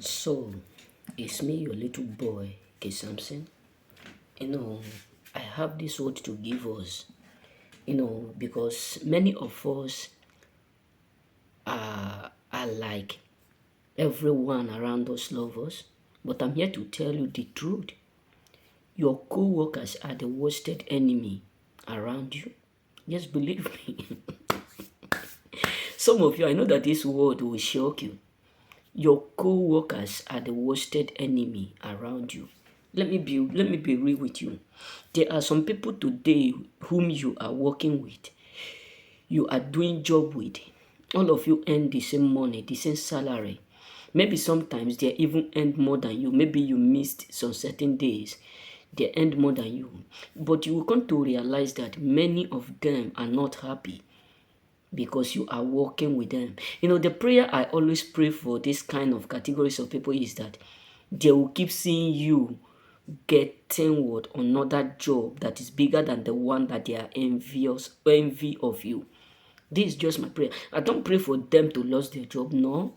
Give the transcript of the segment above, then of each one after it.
So, it's me, your little boy, K. Samson. You know, I have this word to give us, because many of us are like everyone around us love us. But I'm here to tell you the truth. Your co-workers are the worst enemy around you. Yes, believe me. Some of you, I know that this word will shock you. Your co-workers are the worst enemy around you. Let me be real with you. There are some people today whom you are working with, you are doing job with. All of you earn the same money, the same salary. Maybe sometimes they even earn more than you. Maybe you missed some certain days. They earn more than you. But you will come to realize that many of them are not happy because you are working with them. The prayer I always pray for this kind of categories of people is that they will keep seeing you getting what another job that is bigger than the one that they are envy of you. This is just my prayer. I don't pray for them to lose their job. No.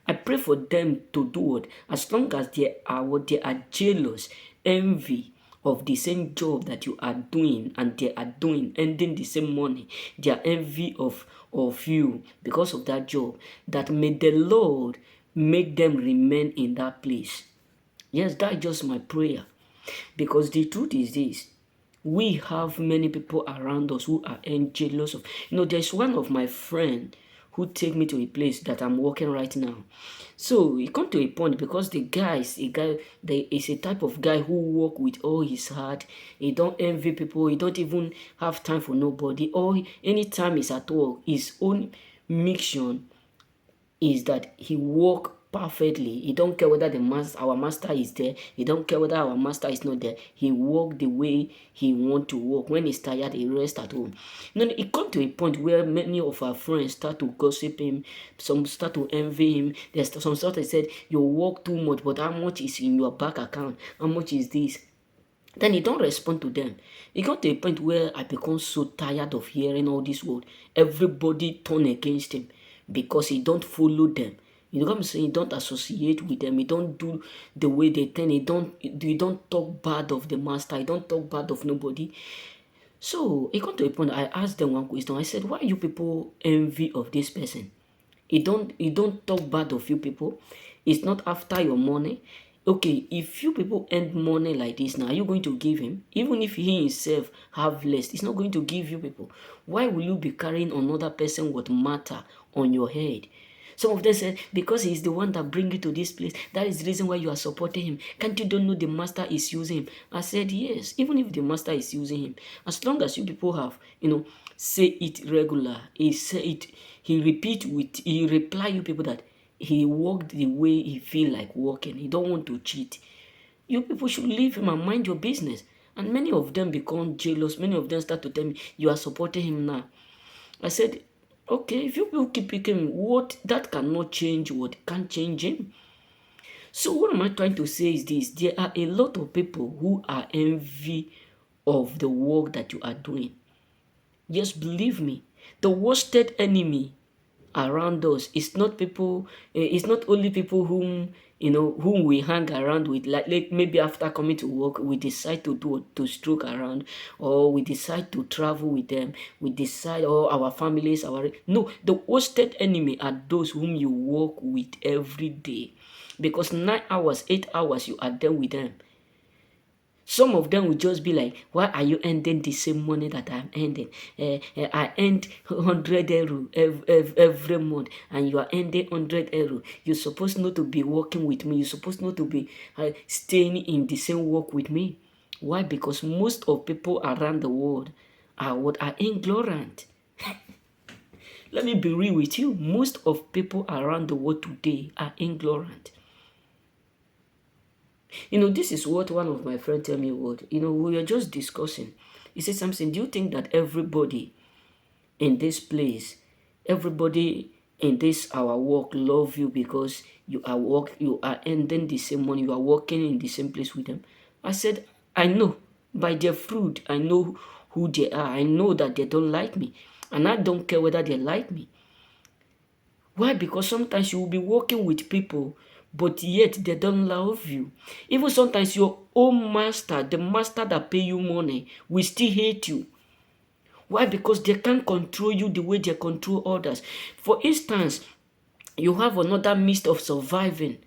I pray for them to do what? As long as they are jealous, envy of the same job that you are doing and they are doing, ending the same money. They are envy of you because of that job. That may the Lord make them remain in that place. Yes, that's just my prayer. Because the truth is this. We have many people around us who are jealous of. There's one of my friend who take me to a place that I'm working right now. So it come to a point because the guy is a guy, there is a type of guy who work with all his heart. He don't envy people. He don't even have time for nobody. Or anytime he's at work, his own mission is that he work perfectly. He don't care whether our master is there. He don't care whether our master is not there. He work the way he want to work. When he's tired, he rest at home. It come to a point where many of our friends start to gossip him. Some start to envy him. There's some sort of said, you work too much, but how much is in your bank account? How much is this? Then he don't respond to them. It got to a point where I become so tired of hearing all this word. Everybody turn against him because he don't follow them. You know what I'm saying? He don't associate with them. He don't do the way they turn. He don't talk bad of the master. He don't talk bad of nobody. So it got to a point I asked them one question. I said, why you people envy of this person? He don't talk bad of you people. It's not after your money. Okay, if you people earn money like this now, are you going to give him? Even if he himself have less, he's not going to give you people. Why will you be carrying another person what matter on your head? Some of them said, because he's the one that bring you to this place, that is the reason why you are supporting him. Can't you don't know the master is using him? I said, yes, even if the master is using him, as long as you people have, say it regular, he reply you people that he worked the way he feel like working. He don't want to cheat. You people should leave him and mind your business. And many of them become jealous. Many of them start to tell me, you are supporting him now. I said, okay, if you people keep picking what that cannot change, what can't change him. So what am I trying to say is this: there are a lot of people who are envy of the work that you are doing. Just believe me, the worsted enemy around us is not people. It's not only people whom we hang around with. Like maybe after coming to work, we decide to stroke around, or we decide to travel with them. We decide, or our families, no. The worsted enemy are those whom you work with every day, because 9 hours, 8 hours you are there with them. Some of them will just be like, why are you ending the same money that I'm ending? I end 100 euro every month, and you are ending 100 euro. You're supposed not to be working with me. You're supposed not to be staying in the same work with me. Why? Because most of people around the world are ignorant. Let me be real with you. Most of people around the world today are ignorant. This is what one of my friends tell me what, we were just discussing. He said, Samson, do you think that everybody in this place, everybody in this our work love you because you are ending the same money, you are working in the same place with them? I said, I know. By their fruit, I know who they are. I know that they don't like me. And I don't care whether they like me. Why? Because sometimes you will be working with people, but yet they don't love you. Even sometimes your own master, the master that pay you money, will still hate you. Why? Because they can't control you the way they control others. For instance, you have another means of surviving.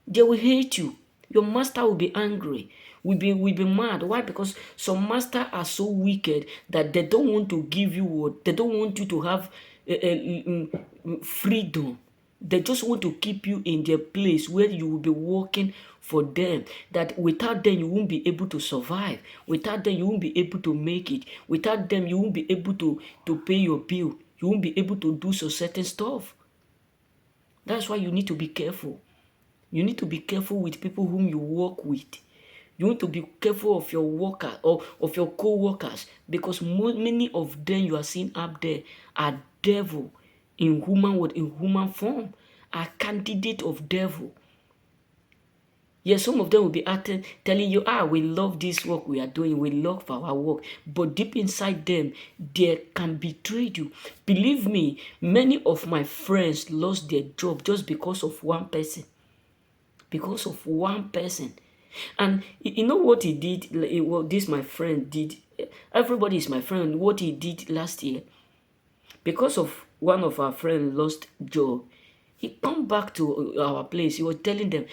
They will hate you. Your master will be angry, will be mad. Why? Because some masters are so wicked that they don't want to give you what they don't want you to have freedom. They just want to keep you in their place where you will be working for them. That without them you won't be able to survive. Without them you won't be able to make it. Without them you won't be able to pay your bill. You won't be able to do so certain stuff. That's why you need to be careful. You need to be careful with people whom you work with. You need to be careful of your worker or of your co-workers, because many of them you are seeing up there are devil in human form, are candidate of devil. Yes, some of them will be telling you, we love this work we are doing, we love our work. But deep inside them, they can betray you. Believe me, many of my friends lost their job just because of one person. Because of one person. And you know what he did? What this my friend did. Everybody is my friend. What he did last year, because of one of our friends lost job, he come back to our place. He was telling them,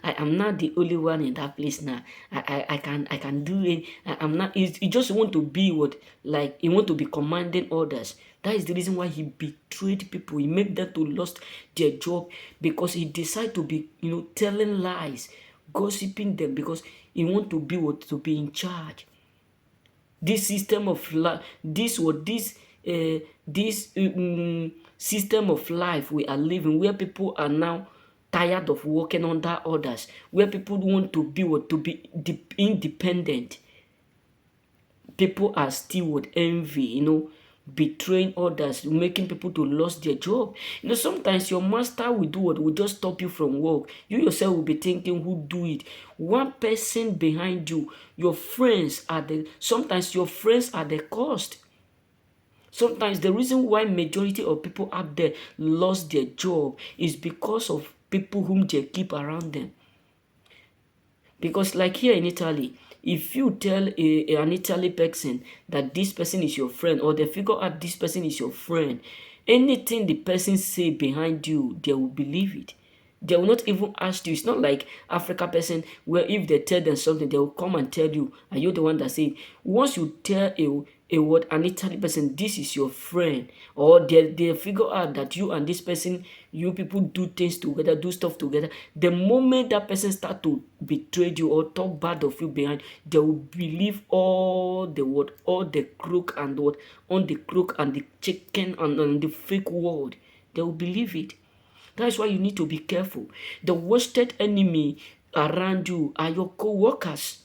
I am not the only one in that place now. I can do it. I'm not. He just want to be he want to be commanding others. That is the reason why he betrayed people. He made them to lost their job, because he decided to be, telling lies, gossiping them, because he want to be in charge. This system of life, this system of life we are living, where people are now tired of working under others, where people want to be independent. People are still with envy, betraying others, making people to lose their job. Sometimes your master will do what will just stop you from work. You yourself will be thinking, who do it? One person behind you. Sometimes your friends are the cost. Sometimes the reason why majority of people out there lost their job is because of people whom they keep around them. Because like here in Italy, if you tell an Italy person that this person is your friend, or they figure out this person is your friend, anything the person say behind you, they will believe it. They will not even ask you. It's not like Africa person where if they tell them something, they will come and tell you, are you the one that say? Once you tell an Italian person, this is your friend, or they figure out that you and this person, you people do things together, do stuff together. The moment that person start to betray you or talk bad of you behind, they will believe all the crook and on the crook and the chicken and the fake word. They will believe it. That's why you need to be careful. The worst enemy around you are your co-workers,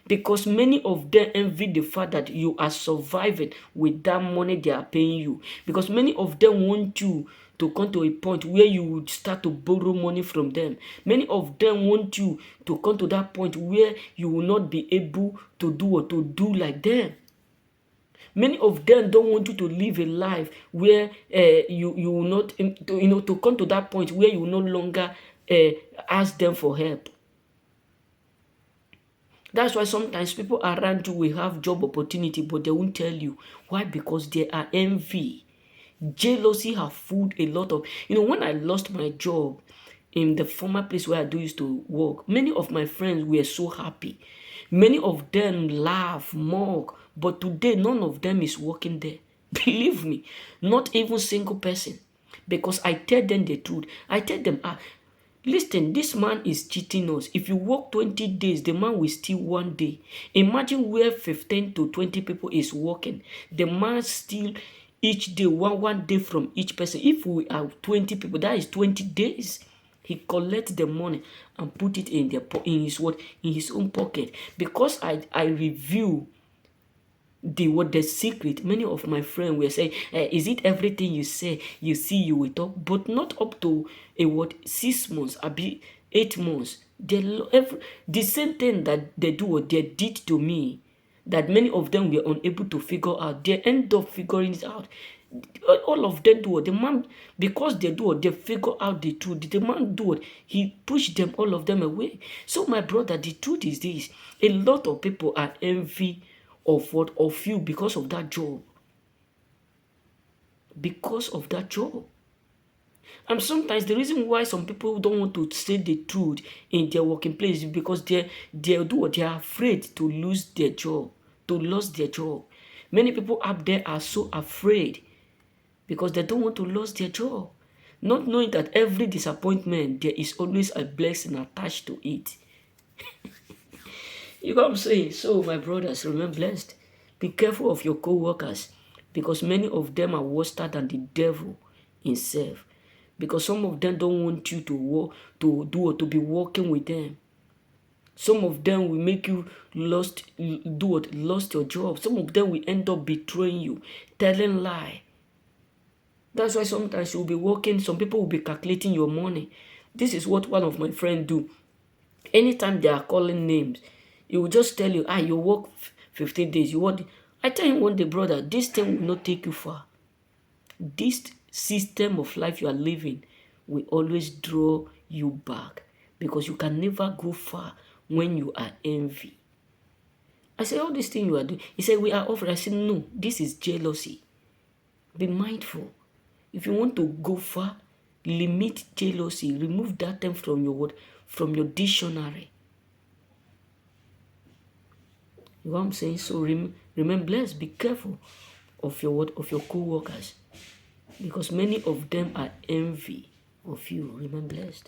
because many of them envy the fact that you are surviving with that money they are paying you, because many of them want you to come to a point where you would start to borrow money from them. Many of them want you to come to that point where you will not be able to do like them. Many of them don't want you to live a life where you will not, to come to that point where you will no longer ask them for help. That's why sometimes people around you will have job opportunity, but they won't tell you. Why? Because they are envy. Jealousy have fooled a lot of, when I lost my job in the former place where I used to work, many of my friends were so happy. Many of them laugh, mock, but today none of them is working there. Believe me, not even single person. Because I tell them the truth. I tell them, listen, this man is cheating us. If you work 20 days, the man will steal 1 day. Imagine where 15 to 20 people is working. The man steal each day, one day from each person. If we have 20 people, that is 20 days. He collects the money and put it in his own pocket. Because I review the secret. Many of my friends will say, is it everything you say you see you will talk? But not up to 6 months, 8 months. The same thing that they do what they did to me, that many of them were unable to figure out, they end up figuring it out. All of them do what the man, because they do what they figure out the truth. The man do what he pushed them, all of them away. So my brother, the truth is this: a lot of people are envy of what of you because of that job. Because of that job. And sometimes the reason why some people don't want to say the truth in their working place is because they do what they are afraid to lose their job, to lose their job. Many people up there are so afraid because they don't want to lose their job, not knowing that every disappointment there is always a blessing attached to it. You know what I'm saying? So my brothers, remain blessed. Be careful of your co-workers because many of them are worse than the devil himself. Because some of them don't want you to work, to be working with them. Some of them will make you lost your job. Some of them will end up betraying you, telling lie. That's why sometimes you'll be working, some people will be calculating your money. This is what one of my friends do. Anytime they are calling names, he will just tell you, you work 15 days. You want? I tell him one day, brother, this thing will not take you far. This system of life you are living will always draw you back because you can never go far when you are envy. I said, all these things you are doing. He said, we are offering. I said, no, this is jealousy. Be mindful. If you want to go far, limit jealousy. Remove that term from your word, from your dictionary. You know what I'm saying? So remain blessed. Be careful of your word, of your co-workers, because many of them are envy of you. Remain blessed.